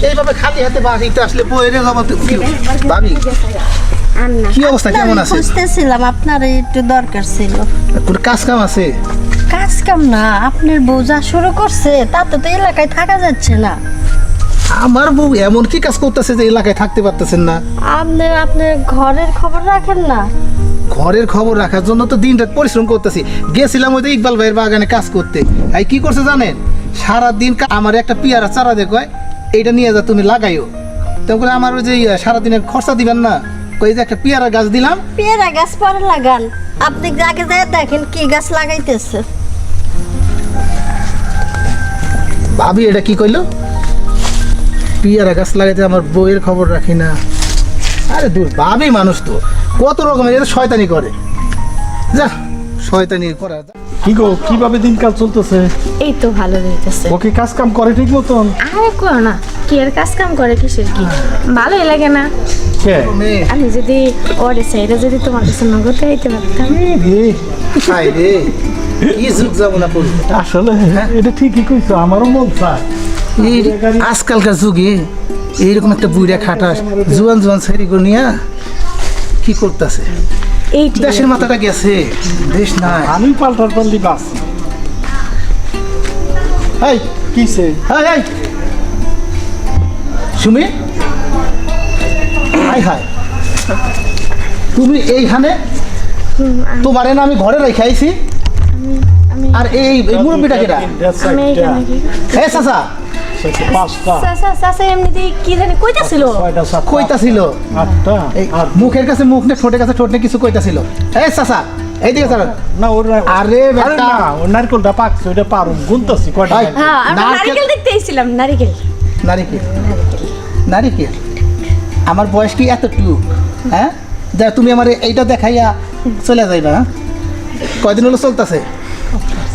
এইভাবে খালি হাতে বাড়িতে আসলে বইরে যাবো ভাবি কি অবস্থা কেমন আছে? বুঝতেছিলাম আপনার একটু দরকার ছিল। তোর কাজ কাম আছে? কাজ কাম না, আপনার বউ যা শুরু করছে তাতে তো এলাকায় থাকা যাচ্ছে না। আমার বউ এমন কি কাজ করতেছে যে এলাকায় থাকতে পারতেছেন না? আপনি ঘরের খবর রাখেন না? ঘরের খবর রাখার জন্য তো দিন রাত পরিশ্রম করতেছি। গেছিলাম ওই ইকবাল ভাইয়ের বাগানে কাজ করতে। এই কি করছে জানেন, সারাদিন আমার একটা পেয়ারা চারা দেখো, এইটা নিয়ে যা তুমি লাগাইও। তখন আমার ওই যে সারাদিনের খরচা দিবেন না, ওই যে একটা পেয়ারা গাছ দিলাম। পেয়ারা গাছ পরে লাগান, আপনি আগে যায় দেখেন কি গাছ লাগাইতেছে। ভাবি এটা কি কইলো, পেয়ারা গাছ লাগাইতে আমার বউয়ের খবর রাখি না? আরে দূর, ভাবি মানুষ তো কত রকমের এটা শয়তানি করে। যা শয়তানি করা। কি গো, কিভাবে দিনকাল চলতেছে? এই তো ভালো যাইতেছে। ও কি কাজ কাম করে ঠিক মতন? আরে কো না, কি এর কাজ কাম করে কিসের কি? ভালোই লাগে না? কে? আমি যদি ওরে সাইডে যদি তোমার কাছে নগদে আইতে পারতাম। হাই রে, কি যুগ যাবো না পড়ি। আসলে এটা ঠিকই কইছো, আমারও মন চায়। এই আজকালকার যুগে এইরকম একটা বুড়া খাটাস জোয়ান জোয়ান ছেড়ি করে নিয়া কি করতেছে? এই ঠিক দেশের মাথাটা গেছে, দেশ নাই। আমি পাল্টার পাল্লি বাস। এই কিসে? Hi hi Sumi, hi hi, তুমি এইখানে? তোমার না আমি ঘরে রেখে আইছি। আর এই মুরব্বিটা কেটা? আমি এখানে কি এ চাচা, পাঁচটা সাসা এমনিতেই কি জানি কইতাছিল। ছয়টা সাতটা কইতাছিল আটটা এই আর মুখের কাছে মুখ নে, ঠোঁটের কাছে ঠোঁট নে, কিছু কইতাছিল। এ চাচা এইদিকে স্যার। না ওর আরে বেটা, না ওর নারকেলটা পাকছে, ওইটা পারুম গুনতাছি কয়টা। এই, হ্যাঁ, আমি নারকেল- নারকেল দেখতে আইছিলাম, নারকেল। নারিকেল নারিকেল। আমার বয়স কি এতটুকু? হ্যাঁ, যা তুমি আমার এইটা দেখাইয়া চলে যাইবা? হ্যাঁ? কয়দিন হলো চলতেছে?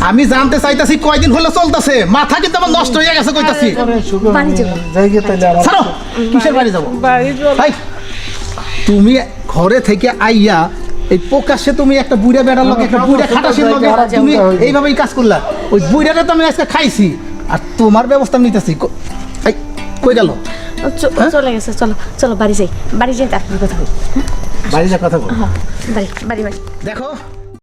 আমি জানতে চাইতাছি কয়দিন হলো চলতেছে। মাথা কিন্তু আমার নষ্ট হয়ে গেছে কইতাছি। বাড়ি যাবো। যাই গে তাইলে আমার ছাড়ো, কিসের বাড়ি যাবো? বাড়ি যাবো। এই, তুমি ঘরে থেকে আইয়া এই প্রকাশ্যে তুমি একটা বুড়া বেড়ার লোক, একটা বুড়া খাটাসের লোক, তুমি এইভাবেই কাজ করলা। ওই বুড়াটা তো আমি আজকে খাইছি, আর তোমার ব্যবস্থা নিতেছি। এই, কই গেল? চলে গেছে, চলো চলো বাড়ি যাই, বাড়ি যাই তারপর কথা বলি। বাড়ি যা কথা বল। বাড়ি বাড়ি বাড়ি দেখো